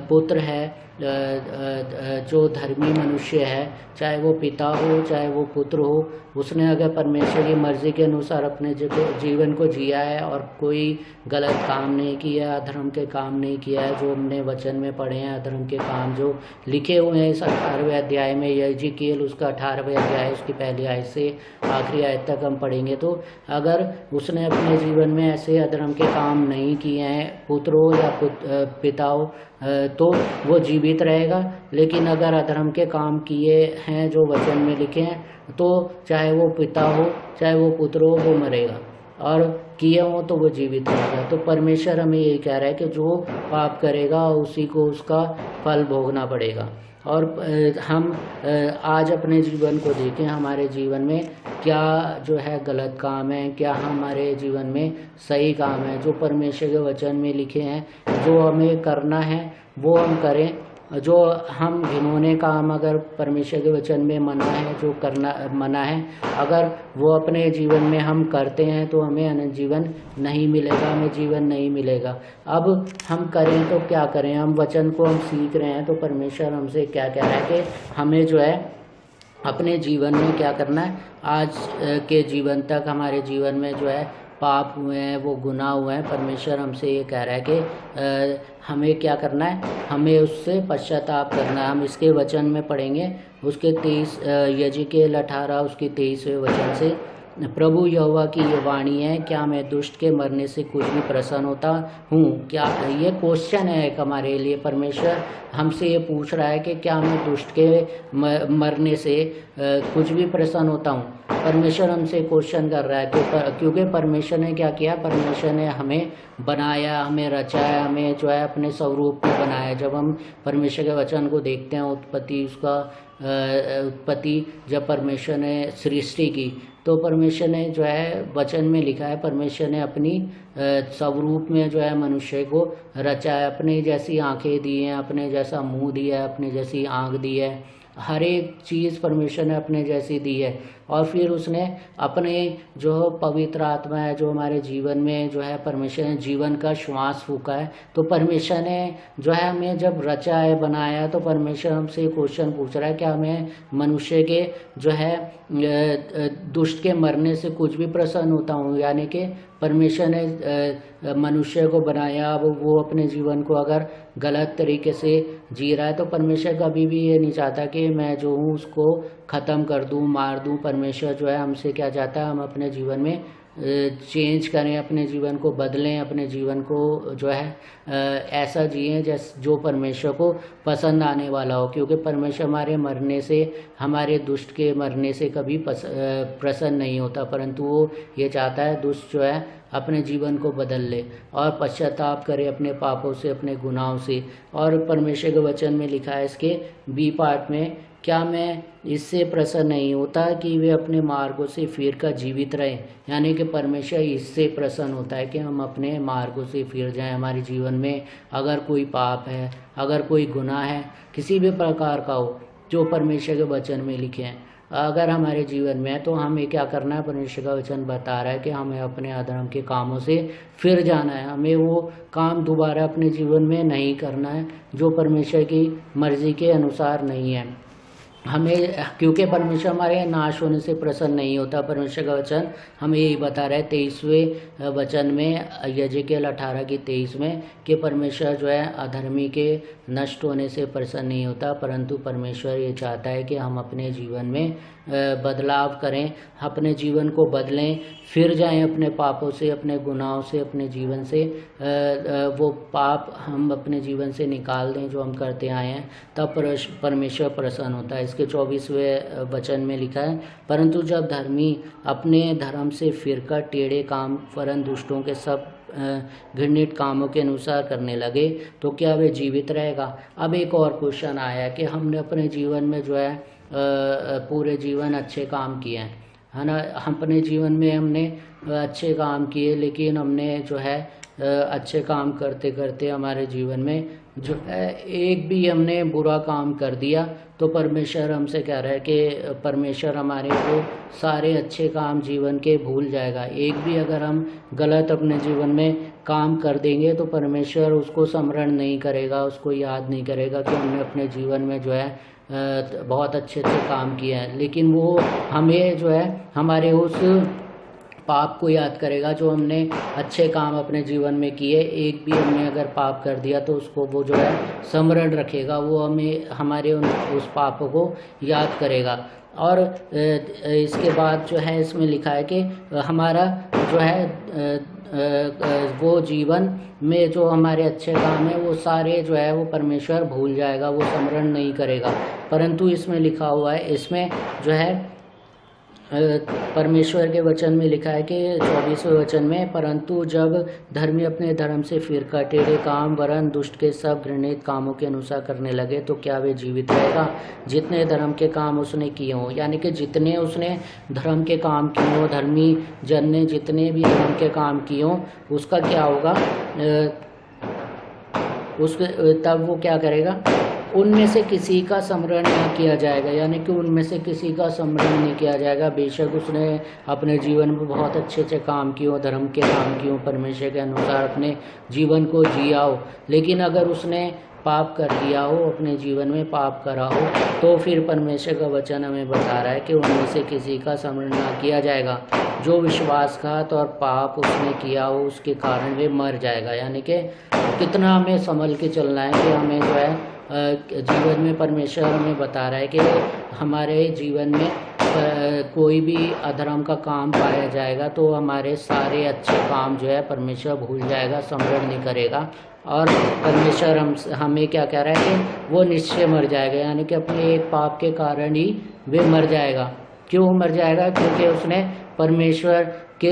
पुत्र है, जो धर्मी मनुष्य है, चाहे वो पिता हो चाहे वो पुत्र हो, उसने अगर परमेश्वर की मर्जी के अनुसार अपने जीवन को जिया है और कोई गलत काम नहीं किया, अधर्म के काम नहीं किया है, जो हमने वचन में पढ़े हैं अधर्म के काम जो लिखे हुए हैं इस 18वें अध्याय में, यजिकेल उसका 18वें अध्याय उसकी पहली आयत से आखिरी आयत तक हम पढ़ेंगे। तो अगर उसने अपने जीवन में ऐसे अधर्म के काम नहीं किए हैं, पुत्र हो या पिता हो, तो वो जीवित रहेगा। लेकिन अगर अधर्म के काम किए हैं जो वचन में लिखे हैं, तो चाहे वो पिता हो चाहे वो पुत्र हो, वो मरेगा, और किए हो तो वो जीवित रहेगा। तो परमेश्वर हमें यही कह रहा है कि जो पाप करेगा उसी को उसका फल भोगना पड़ेगा। और हम आज अपने जीवन को देखें, हमारे जीवन में क्या जो है गलत काम है, क्या हमारे जीवन में सही काम है, जो परमेश्वर के वचन में लिखे हैं, जो हमें करना है वो हम करें। जो हम घिनौने काम अगर परमेश्वर के वचन में मना है, जो करना मना है, अगर वो अपने जीवन में हम करते हैं तो हमें अनंत जीवन नहीं मिलेगा, हमें जीवन नहीं मिलेगा। अब हम करें तो क्या करें? हम वचन को हम सीख रहे हैं तो परमेश्वर हमसे क्या कह रहा है कि हमें जो है अपने जीवन में क्या करना है। आज के जीवन तक हमारे जीवन में जो है पाप हुए हैं, वो गुनाह हुए हैं, परमेश्वर हमसे ये कह रहा है कि हमें क्या करना है, हमें उससे पश्चाताप करना है। हम इसके वचन में पढ़ेंगे उसके 23 यजिकेल 18 उसके 23वें वचन से प्रभु यहोवा की ये वाणी है, क्या मैं दुष्ट के मरने से कुछ भी प्रसन्न होता हूँ? क्या ये क्वेश्चन है एक हमारे लिए। परमेश्वर हमसे ये पूछ रहा है कि क्या मैं दुष्ट के मरने से कुछ भी प्रसन्न होता हूँ? परमेश्वर हमसे क्वेश्चन कर रहा है क्योंकि परमेश्वर ने क्या किया? परमेश्वर ने हमें बनाया, हमें रचाया, हमें जो है अपने स्वरूप में बनाया। जब हम परमेश्वर के वचन को देखते हैं, उत्पत्ति जब परमेश्वर ने सृष्टि की, तो परमेश्वर ने जो है वचन में लिखा है, परमेश्वर ने अपनी स्वरूप में जो है मनुष्य को रचाया, अपने जैसी आंखें दी हैं, अपने जैसा मुंह दिया है, अपने जैसी आंख दी है, हर एक चीज़ परमेश्वर ने अपने जैसी दी है। और फिर उसने अपने जो पवित्र आत्मा है जो हमारे जीवन में जो है परमेश्वर ने जीवन का श्वास फूका है। तो परमेश्वर ने जो है हमें जब रचा है, बनाया, तो परमेश्वर हमसे क्वेश्चन पूछ रहा है कि हमें मनुष्य के जो है दुष्ट के मरने से कुछ भी प्रसन्न होता हूँ। यानी कि परमेश्वर ने मनुष्य को बनाया, अब वो अपने जीवन को अगर गलत तरीके से जी रहा है तो परमेश्वर कभी भी ये नहीं चाहता कि मैं जो हूँ उसको ख़त्म कर दूँ, मार दूँ। परमेश्वर जो है हमसे क्या चाहता है? हम अपने जीवन में चेंज करें, अपने जीवन को बदलें, अपने जीवन को जो है ऐसा जिएं जैसे जो परमेश्वर को पसंद आने वाला हो। क्योंकि परमेश्वर हमारे मरने से, हमारे दुष्ट के मरने से कभी प्रसन्न नहीं होता, परंतु वो ये चाहता है दुष्ट जो है अपने जीवन को बदल ले और पश्चाताप करे अपने पापों से, अपने गुनाहों से। और परमेश्वर के वचन में लिखा है इसके बी पार्ट में, क्या मैं इससे प्रसन्न नहीं होता कि वे अपने मार्गों से फिर कर जीवित रहें? यानी कि परमेश्वर इससे प्रसन्न होता है कि हम अपने मार्गों से फिर जाएं। हमारे जीवन में अगर कोई पाप है, अगर कोई गुनाह है, किसी भी प्रकार का हो, जो परमेश्वर के वचन में लिखे हैं, अगर हमारे जीवन में है, तो हमें क्या करना है? परमेश्वर का वचन बता रहा है कि हमें अपने अधर्म के कामों से फिर जाना है। हमें वो काम दोबारा अपने जीवन में नहीं करना है जो परमेश्वर की मर्जी के अनुसार नहीं है। हमें, क्योंकि परमेश्वर हमारे नाश होने से प्रसन्न नहीं होता। परमेश्वर का वचन हमें यही बता रहा है 23वें वचन में, यजेकियेल 18:23 में, कि परमेश्वर जो है अधर्मी के नष्ट होने से प्रसन्न नहीं होता, परंतु परमेश्वर ये चाहता है कि हम अपने जीवन में बदलाव करें, अपने जीवन को बदलें, फिर जाएं अपने पापों से, अपने गुनाहों से, अपने जीवन से वो पाप हम अपने जीवन से निकाल दें जो हम करते आए हैं, तब परमेश्वर प्रसन्न होता है। इसके 24वें वचन में लिखा है, परंतु जब धर्मी अपने धर्म से फिरकर टेढ़े काम वरन दुष्टों के सब घृणित कामों के अनुसार करने लगे तो क्या वे जीवित रहेगा? अब एक और क्वेश्चन आया कि हमने अपने जीवन में जो है पूरे जीवन अच्छे काम किए हैं, है ना, अपने जीवन में हमने अच्छे काम किए, लेकिन हमने जो है अच्छे काम करते करते हमारे जीवन में जो है एक भी हमने बुरा काम कर दिया, तो परमेश्वर हमसे कह रहा है कि परमेश्वर हमारे को सारे अच्छे काम जीवन के भूल जाएगा। एक भी अगर हम गलत अपने जीवन में काम कर देंगे तो परमेश्वर उसको स्मरण नहीं करेगा, उसको याद नहीं करेगा कि हमने अपने जीवन में जो है बहुत अच्छे अच्छे काम किए हैं। लेकिन वो हमें जो है हमारे उस पाप को याद करेगा जो हमने अच्छे काम अपने जीवन में किए। एक भी हमने अगर पाप कर दिया तो उसको वो जो है स्मरण रखेगा, वो हमें हमारे उस पाप को याद करेगा। और इसके बाद जो है इसमें लिखा है कि हमारा जो है वो जीवन में जो हमारे अच्छे काम है वो सारे जो है वो परमेश्वर भूल जाएगा, वो स्मरण नहीं करेगा। परंतु इसमें लिखा हुआ है, इसमें जो है परमेश्वर के वचन में लिखा है कि 24वें वचन में, परंतु जब धर्मी अपने धर्म से फिरकर टेढ़े काम वरन दुष्ट के सब घृणित कामों के अनुसार करने लगे तो क्या वे जीवित रहेगा? जितने धर्म के काम उसने किए हों, यानी कि जितने उसने धर्म के काम किए हों, धर्मी जन ने जितने भी धर्म के काम किए हों, उसका क्या होगा? तब वो क्या करेगा? उनमें से किसी का स्मरण नहीं किया जाएगा, यानी कि उनमें से किसी का स्मरण नहीं किया जाएगा। बेशक उसने अपने जीवन में बहुत अच्छे अच्छे काम किए हो, धर्म के काम किए हो, परमेश्वर के अनुसार अपने जीवन को जिया हो, लेकिन अगर उसने पाप कर दिया हो, अपने जीवन में पाप करा हो, तो फिर परमेश्वर का वचन हमें बता रहा है कि उनमें से किसी का स्मरण ना किया जाएगा। जो विश्वासघात और पाप उसने किया हो उसके कारण वे मर जाएगा। यानी कि कितना हमें संभल के चलना है कि हमें जो है जीवन में परमेश्वर हमें बता रहा है कि हमारे जीवन में कोई भी अधर्म का काम पाया जाएगा तो हमारे सारे अच्छे काम जो है परमेश्वर भूल जाएगा, स्मरण नहीं करेगा। और परमेश्वर हमें क्या कह रहा है कि वो निश्चय मर जाएगा, यानी कि अपने एक पाप के कारण ही वे मर जाएगा। क्यों मर जाएगा? क्योंकि उसने परमेश्वर के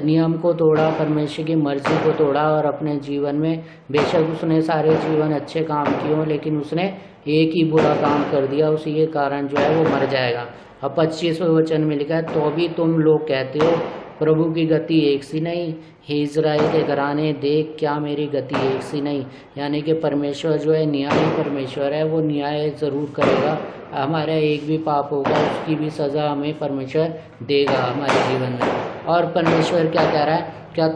नियम को तोड़ा, परमेश्वर की मर्जी को तोड़ा और अपने जीवन में बेशक उसने सारे जीवन अच्छे काम किए हों, लेकिन उसने एक ही बुरा काम कर दिया, उसी के कारण जो है वो मर जाएगा। अब 25वें वचन में लिखा है, तो भी तुम लोग कहते हो प्रभु की गति एक सी नहीं, हे इज़राइल के घराने देख क्या मेरी गति एक सी नहीं। यानी कि परमेश्वर जो है न्याय परमेश्वर है, वो न्याय ज़रूर करेगा। हमारा एक भी पाप होगा उसकी भी सज़ा हमें परमेश्वर देगा हमारे जीवन में। और परमेश्वर क्या कह रहा है, क्या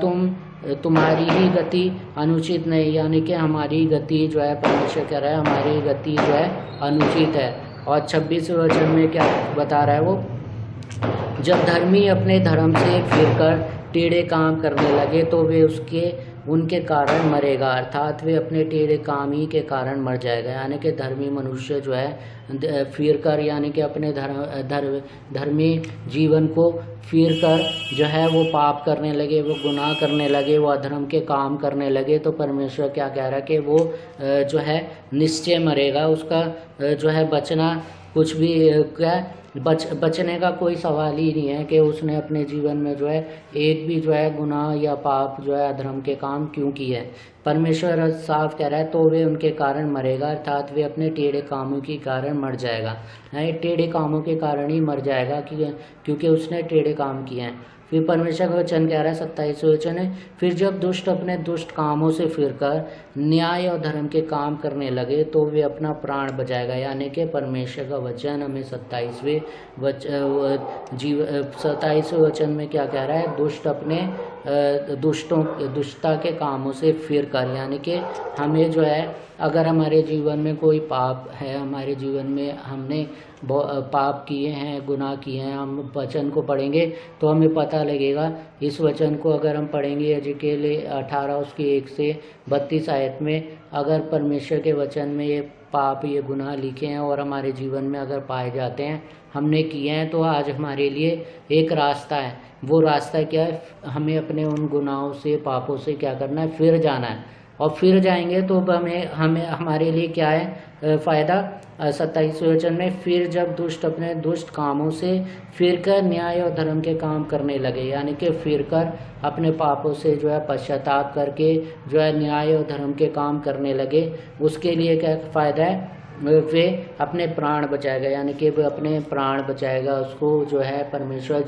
तुम्हारी ही गति अनुचित नहीं, यानी कि हमारी गति जो है परमेश्वर कह रहा है हमारी गति जो है अनुचित है। और 26वें वचन में क्या बता रहा है वो, जब धर्मी अपने धर्म से फिरकर टेढ़े काम करने लगे तो वे उनके कारण मरेगा, अर्थात वे अपने टेढ़े काम ही के कारण मर जाएगा। यानी कि धर्मी मनुष्य जो है फिरकर, यानी कि अपने धर्मी जीवन को फिरकर जो है वो पाप करने लगे, वो गुनाह करने लगे, वो अधर्म के काम करने लगे, तो परमेश्वर क्या कह रहा है कि वो जो है निश्चय मरेगा। उसका जो है बचना कुछ भी क्या बचने का कोई सवाल ही नहीं है कि उसने अपने जीवन में जो है एक भी जो है गुनाह या पाप जो है अधर्म के काम क्यों किए हैं। परमेश्वर साफ कह रहा है तो वे उनके कारण मरेगा, अर्थात वे अपने टेढ़े कामों के कारण मर जाएगा। टेढ़े कामों के कारण ही मर जाएगा क्योंकि उसने टेढ़े काम किए हैं। फिर परमेश्वर का वचन कह रहा है 27वें वचन है, फिर जब दुष्ट अपने दुष्ट कामों से फिरकर न्याय और धर्म के काम करने लगे तो वे अपना प्राण बचाएगा। यानी कि परमेश्वर का वचन हमें 27वें वचन में क्या कह रहा है, दुष्ट अपने दुष्टता के कामों से फिरकर, यानी कि हमें जो है अगर हमारे जीवन में कोई पाप है, हमारे जीवन में हमने पाप किए हैं, गुनाह किए हैं, हम वचन को पढ़ेंगे तो हमें पता लगेगा। इस वचन को अगर हम पढ़ेंगे यजेकिएल 18 उसकी 1 से 32 आयत में, अगर परमेश्वर के वचन में ये पाप ये गुनाह लिखे हैं और हमारे जीवन में अगर पाए जाते हैं, हमने किए हैं, तो आज हमारे लिए एक रास्ता है। वो रास्ता क्या है, हमें अपने उन गुनाहों से पापों से क्या करना है, फिर जाना है। और फिर जाएंगे तो हमें हमारे लिए क्या है फ़ायदा। 27वें वचन में, फिर जब दुष्ट अपने दुष्ट कामों से फिरकर न्याय और धर्म के काम करने लगे, यानी कि फिरकर अपने पापों से जो है पश्चाताप करके जो है न्याय और धर्म के काम करने लगे, उसके लिए क्या फ़ायदा है, वे अपने प्राण बचाएगा। यानी कि वे अपने प्राण बचाएगा, उसको जो है परमेश्वर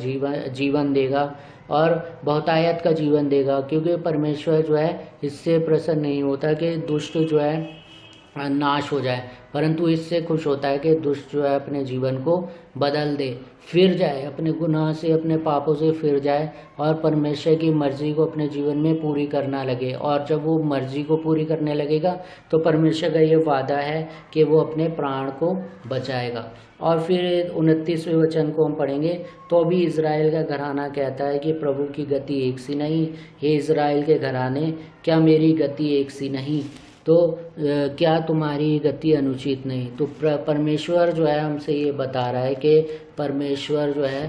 जीवन देगा और बहुतायत का जीवन देगा। क्योंकि परमेश्वर जो है इससे प्रसन्न नहीं होता कि दुष्ट जो है नाश हो जाए, परंतु इससे खुश होता है कि दुष्ट जो है अपने जीवन को बदल दे, फिर जाए, अपने गुनाह से अपने पापों से फिर जाए और परमेश्वर की मर्जी को अपने जीवन में पूरी करना लगे। और जब वो मर्जी को पूरी करने लगेगा तो परमेश्वर का ये वादा है कि वो अपने प्राण को बचाएगा। और फिर 29वें वचन को हम पढ़ेंगे, तो भी इज़राइल का घराना कहता है कि प्रभु की गति एक सी नहीं, हे इज़राइल के घराने क्या मेरी गति एक सी नहीं, तो क्या तुम्हारी गति अनुचित नहीं। तो परमेश्वर जो है हमसे ये बता रहा है कि परमेश्वर जो है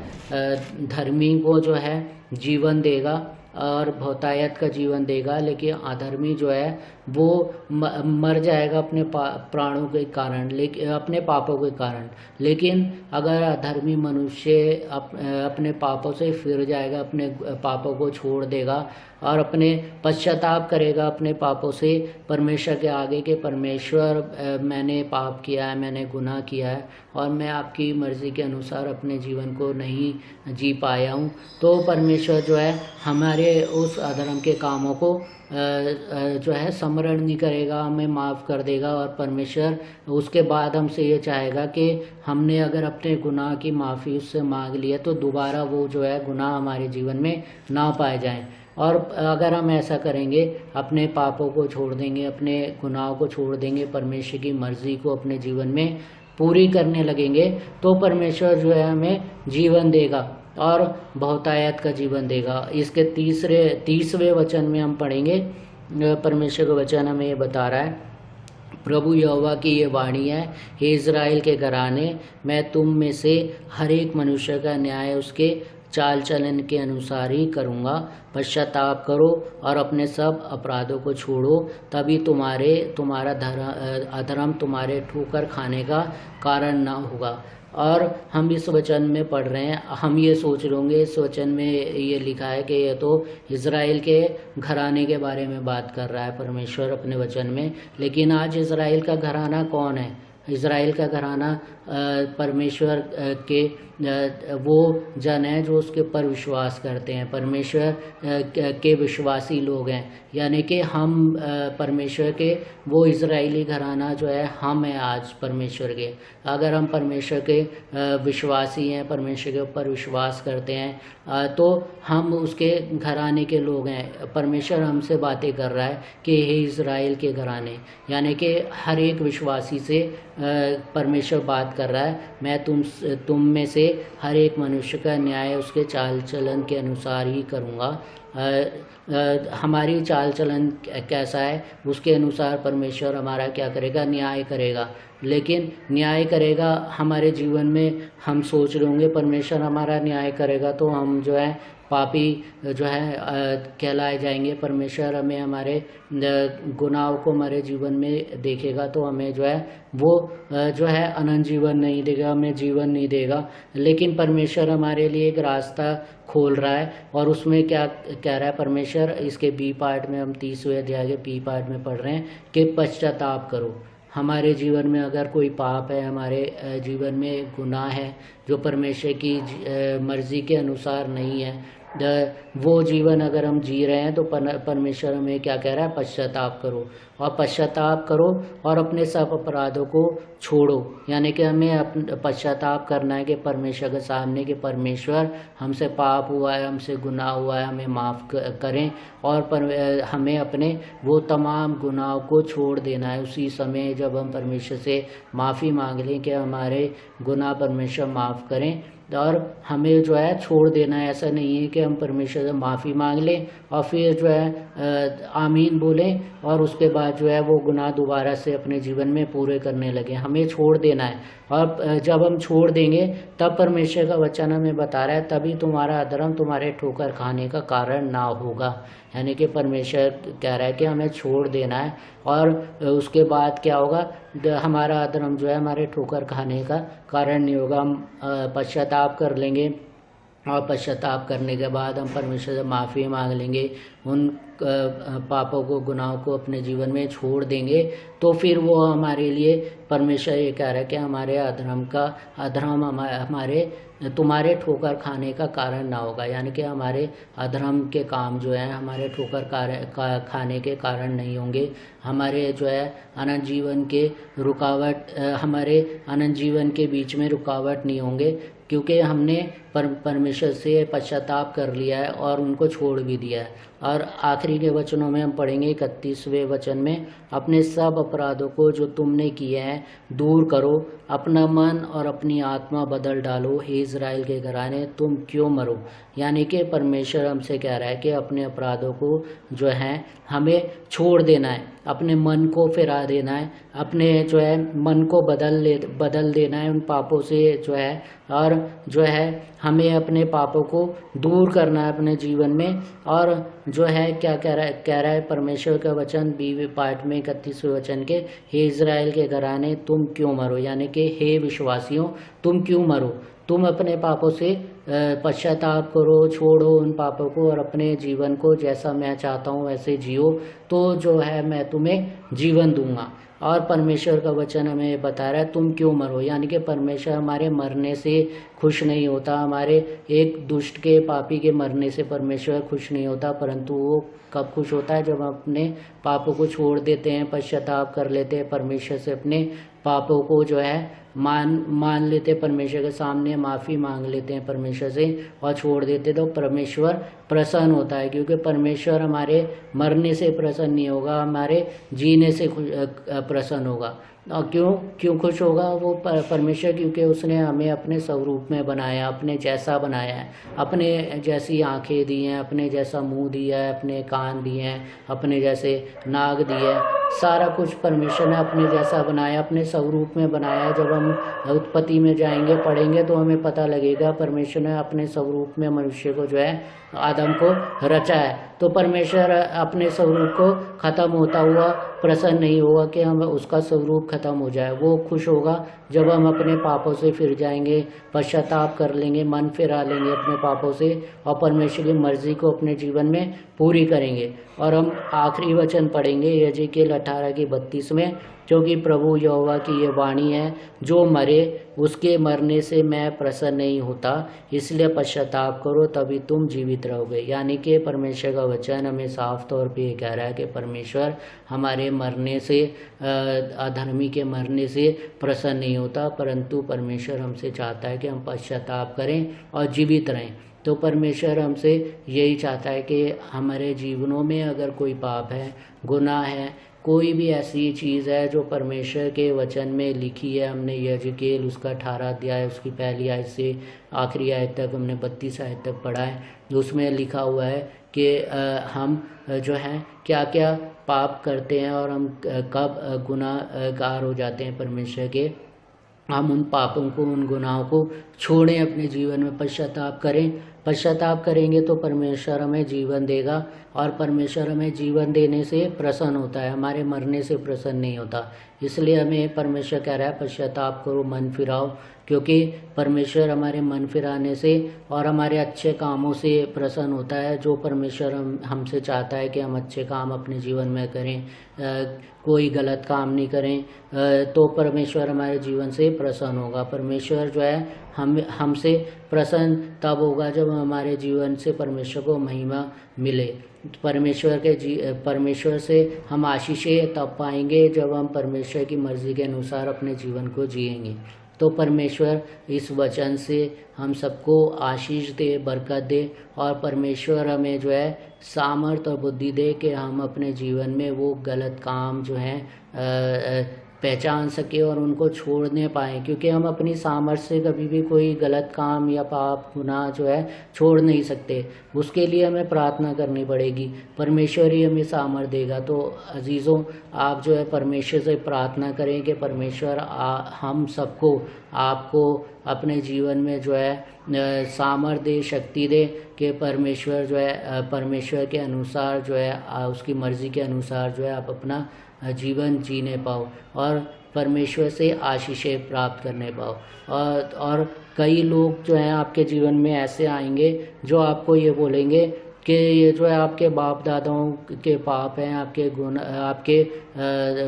धर्मी को जो है जीवन देगा और बहुतायत का जीवन देगा, लेकिन अधर्मी जो है वो मर जाएगा अपने प्राणों के कारण, लेकिन अपने पापों के कारण। लेकिन अगर अधर्मी मनुष्य अपने पापों से फिर जाएगा, अपने पापों को छोड़ देगा और अपने पश्चाताप करेगा अपने पापों से परमेश्वर के आगे कि परमेश्वर मैंने पाप किया है, मैंने गुनाह किया है और मैं आपकी मर्ज़ी के अनुसार अपने जीवन को नहीं जी पाया हूँ, तो परमेश्वर जो है हमारे उस अधर्म के कामों को जो है स्मरण नहीं करेगा, हमें माफ़ कर देगा। और परमेश्वर उसके बाद हमसे ये चाहेगा कि हमने अगर अपने गुनाह की माफ़ी उससे मांग ली है तो दोबारा वो जो है गुनाह हमारे जीवन में ना पाए जाएं। और अगर हम ऐसा करेंगे, अपने पापों को छोड़ देंगे, अपने गुनाहों को छोड़ देंगे, परमेश्वर की मर्ज़ी को अपने जीवन में पूरी करने लगेंगे, तो परमेश्वर जो है हमें जीवन देगा और बहुतायत का जीवन देगा। इसके 30वें वचन में हम पढ़ेंगे, परमेश्वर का वचन हमें ये बता रहा है, प्रभु यहोवा की ये वाणी है, हे इज़राइल के घराने, मैं तुम में से हर एक मनुष्य का न्याय उसके चाल चलन के अनुसार ही करूँगा। पश्चाताप करो और अपने सब अपराधों को छोड़ो, तभी तुम्हारा अधर्म तुम्हारे ठोकर खाने का कारण ना होगा। और हम इस वचन में पढ़ रहे हैं, हम ये सोच लेंगे इस वचन में ये लिखा है कि ये तो इज़राइल के घराने के बारे में बात कर रहा है परमेश्वर अपने वचन में। लेकिन आज इज़राइल का घराना कौन है? इज़राइल का घराना परमेश्वर के वो जन है जो उसके ऊपर विश्वास करते हैं, परमेश्वर के विश्वासी लोग हैं। यानी कि हम परमेश्वर के वो इज़राइली घराना जो है हम हैं आज परमेश्वर के। अगर हम परमेश्वर के विश्वासी हैं, परमेश्वर के ऊपर विश्वास करते हैं, तो हम उसके घराने के लोग हैं। परमेश्वर हमसे बातें कर रहा है कि हे इज़राइल के घराने, यानी कि हर एक विश्वासी से परमेश्वर बात कर रहा है, मैं तुम में से हर एक मनुष्य का न्याय उसके चाल चलन के अनुसार ही करूँगा। हमारी चाल चलन कैसा है उसके अनुसार परमेश्वर हमारा क्या करेगा? न्याय करेगा। लेकिन न्याय करेगा हमारे जीवन में, हम सोच रहे होंगे परमेश्वर हमारा न्याय करेगा तो हम जो है पापी जो है कहलाए जाएंगे। परमेश्वर हमें हमारे गुनाहों को हमारे जीवन में देखेगा तो हमें जो है वो जो है अनंत जीवन नहीं देगा, हमें जीवन नहीं देगा। लेकिन परमेश्वर हमारे लिए एक रास्ता खोल रहा है और उसमें क्या कह रहा है परमेश्वर? इसके बी पार्ट में, हम 30वें अध्याय के बी पार्ट में पढ़ रहे हैं कि पश्चाताप करो। हमारे जीवन में अगर कोई पाप है, हमारे जीवन में गुनाह है जो परमेश्वर की मर्ज़ी के अनुसार नहीं है, वो जीवन अगर हम जी रहे हैं तो परमेश्वर हमें क्या कह रहा है? पश्चाताप करो। और पश्चाताप करो और अपने सब अपराधों को छोड़ो। यानी कि हमें पश्चाताप करना है कि परमेश्वर के सामने कि परमेश्वर हमसे पाप हुआ है, हमसे गुनाह हुआ है, हमें माफ़ करें। और हमें अपने वो तमाम गुनाहों को छोड़ देना है। उसी समय जब हम परमेश्वर से माफ़ी मांग लें कि हमारे गुनाह परमेश्वर माफ़ करें, और हमें जो है छोड़ देना है। ऐसा नहीं है कि हम परमेश्वर से माफ़ी मांग लें और फिर जो है आमीन बोलें और उसके बाद जो है वो गुनाह दोबारा से अपने जीवन में पूरे करने लगे। हमें छोड़ देना है। और जब हम छोड़ देंगे तब परमेश्वर का वचन हमें बता रहा है तभी तुम्हारा अधर्म तुम्हारे ठोकर खाने का कारण ना होगा। यानी कि परमेश्वर कह रहा है कि हमें छोड़ देना है और उसके बाद क्या होगा? हमारा अधर्म जो है हमारे ठोकर खाने का कारण नहीं होगा। हम पश्चाताप कर लेंगे और पश्चाताप करने के बाद हम परमेश्वर से माफ़ी मांग लेंगे, उन पापों को, गुनाहों को अपने जीवन में छोड़ देंगे, तो फिर वो हमारे लिए परमेश्वर ये कह रहा है कि हमारे अधर्म हमारे तुम्हारे ठोकर खाने का कारण ना होगा। यानी कि हमारे अधर्म के काम जो है हमारे ठोकर खाने के कारण नहीं होंगे। हमारे जो है अनंत जीवन के हमारे अनंत जीवन के बीच में रुकावट नहीं होंगे, क्योंकि हमने परमेश्वर से पश्चाताप कर लिया है और उनको छोड़ भी दिया है। और आखिरी के वचनों में हम पढ़ेंगे 31वें वचन में, अपने सब अपराधों को जो तुमने किए हैं दूर करो, अपना मन और अपनी आत्मा बदल डालो, हे इज़राइल के घराने तुम क्यों मरो। यानी कि परमेश्वर हमसे कह रहा है कि अपने अपराधों को जो है हमें छोड़ देना है, अपने मन को फिरा देना है, अपने जो है मन को बदल देना है उन पापों से जो है, और जो है हमें अपने पापों को दूर करना है अपने जीवन में। और जो है क्या कह रहा है परमेश्वर का वचन 20वें पार्ट में 31वें वचन के, हे इज़राइल के घराने तुम क्यों मरो। यानी कि हे विश्वासियों तुम क्यों मरो, तुम अपने पापों से पश्चाताप करो, छोड़ो उन पापों को और अपने जीवन को जैसा मैं चाहता हूँ वैसे जियो, तो जो है मैं तुम्हें जीवन दूंगा। और परमेश्वर का वचन हमें बता रहा है तुम क्यों मरो। यानी कि परमेश्वर हमारे मरने से खुश नहीं होता, हमारे एक दुष्ट के, पापी के मरने से परमेश्वर खुश नहीं होता, परंतु वो कब खुश होता है? जब हम अपने पापों को छोड़ देते हैं, पश्चाताप कर लेते हैं, परमेश्वर से अपने पापों को जो है मान लेते हैं, परमेश्वर के सामने माफ़ी मांग लेते हैं परमेश्वर से और छोड़ देते, तो परमेश्वर प्रसन्न होता है। क्योंकि परमेश्वर हमारे मरने से प्रसन्न नहीं होगा, हमारे जीने से प्रसन्न होगा। और क्यों खुश होगा वो परमेश्वर? क्योंकि उसने हमें अपने स्वरूप में बनाया, अपने जैसा बनाया है, अपने जैसी आंखें दी हैं, अपने जैसा मुंह दिया है, अपने कान दिए हैं, अपने जैसे नाक दिए हैं, सारा कुछ परमेश्वर ने अपने जैसा बनाया, अपने स्वरूप में बनाया। जब हम उत्पत्ति में जाएंगे, पढ़ेंगे तो हमें पता लगेगा परमेश्वर ने अपने स्वरूप में मनुष्य को जो है आदम को रचा है। तो परमेश्वर अपने स्वरूप को ख़त्म होता हुआ प्रसन्न नहीं होगा कि हम उसका स्वरूप खत्म हो जाए। वो खुश होगा जब हम अपने पापों से फिर जाएंगे, पश्चाताप कर लेंगे, मन फिरा लेंगे अपने पापों से और परमेश्वर की मर्जी को अपने जीवन में पूरी करेंगे। और हम आखिरी वचन पढ़ेंगे यजेकिएल 18:32 में, क्योंकि प्रभु यहोवा की ये वाणी है, जो मरे उसके मरने से मैं प्रसन्न नहीं होता, इसलिए पश्चाताप करो तभी तुम जीवित रहोगे। यानी कि परमेश्वर का वचन हमें साफ तौर पे ये कह रहा है कि परमेश्वर हमारे मरने से, अधर्मी के मरने से प्रसन्न नहीं होता, परंतु परमेश्वर हमसे चाहता है कि हम पश्चाताप करें और जीवित रहें। तो परमेश्वर हमसे यही चाहता है कि हमारे जीवनों में अगर कोई पाप है, गुनाह है, कोई भी ऐसी चीज़ है जो परमेश्वर के वचन में लिखी है, हमने यजेकिएल उसका 18 अध्याय उसकी पहली आयत से आखिरी आयत तक हमने 32 आयत तक पढ़ा है, उसमें लिखा हुआ है कि हम जो हैं क्या क्या पाप करते हैं और हम कब गुनाहगार हो जाते हैं परमेश्वर के। हम उन पापों को, उन गुनाहों को छोड़ें, अपने जीवन में पश्चाताप करें। पश्चाताप करेंगे तो परमेश्वर हमें जीवन देगा और परमेश्वर हमें जीवन देने से प्रसन्न होता है, हमारे मरने से प्रसन्न नहीं होता। इसलिए हमें परमेश्वर कह रहा है पश्चाताप करो, मन फिराओ, क्योंकि परमेश्वर हमारे मन फिराने से और हमारे अच्छे कामों से प्रसन्न होता है। जो परमेश्वर हमसे चाहता है कि हम अच्छे काम अपने जीवन में करें, कोई गलत काम नहीं करें, तो परमेश्वर हमारे जीवन से प्रसन्न होगा। परमेश्वर जो है हमसे प्रसन्न तब होगा जब हमारे जीवन से परमेश्वर को महिमा मिले। परमेश्वर से हम आशीषें तब पाएंगे जब हम परमेश्वर की मर्जी के अनुसार अपने जीवन को जिएंगे। तो परमेश्वर इस वचन से हम सबको आशीष दे, बरकत दे और परमेश्वर हमें जो है सामर्थ और बुद्धि दे कि हम अपने जीवन में वो गलत काम जो है पहचान सके और उनको छोड़ने पाएँ, क्योंकि हम अपनी सामर्थ्य से कभी भी कोई गलत काम या पाप गुनाह जो है छोड़ नहीं सकते। उसके लिए हमें प्रार्थना करनी पड़ेगी, परमेश्वर ही हमें सामर्थ्य देगा। तो अजीज़ों, आप जो है परमेश्वर से प्रार्थना करें कि परमेश्वर हम सबको, आपको अपने जीवन में जो है सामर्थ्य दे, शक्ति दे कि परमेश्वर जो है परमेश्वर के अनुसार जो है उसकी मर्ज़ी के अनुसार जो है आप अपना जीवन जीने पाओ और परमेश्वर से आशीषें प्राप्त करने पाओ। और कई लोग जो हैं आपके जीवन में ऐसे आएंगे जो आपको ये बोलेंगे कि ये जो है आपके बाप दादाओं के पाप हैं, आपके आपके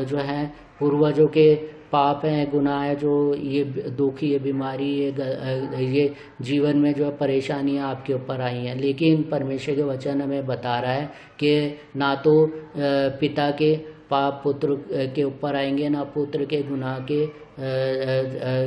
जो हैं पूर्वजों के पाप हैं, गुनाह है, जो ये दुख, ये बीमारी, ये जीवन में जो परेशानियां आपके ऊपर आई हैं। लेकिन परमेश्वर के वचन हमें बता रहा है कि ना तो पिता के पाप पुत्र के ऊपर आएंगे, ना पुत्र के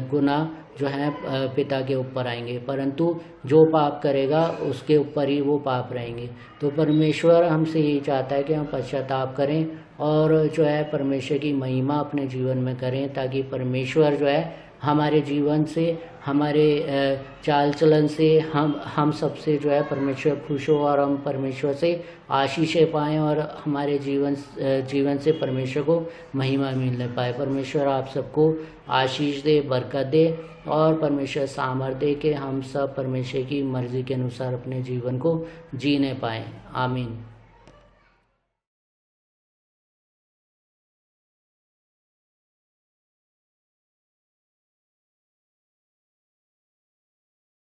गुनाह जो है पिता के ऊपर आएंगे, परंतु जो पाप करेगा उसके ऊपर ही वो पाप रहेंगे। तो परमेश्वर हमसे यही चाहता है कि हम पश्चाताप करें और जो है परमेश्वर की महिमा अपने जीवन में करें, ताकि परमेश्वर जो है हमारे जीवन से, हमारे चाल चलन से, हम सबसे जो है परमेश्वर खुश हो और हम परमेश्वर से आशीषें पाएँ और हमारे जीवन से परमेश्वर को महिमा मिलने पाए। परमेश्वर आप सबको आशीष दे, बरकत दे और परमेश्वर सामर्थ्य दे कि हम सब परमेश्वर की मर्ज़ी के अनुसार अपने जीवन को जीने पाएँ। आमीन।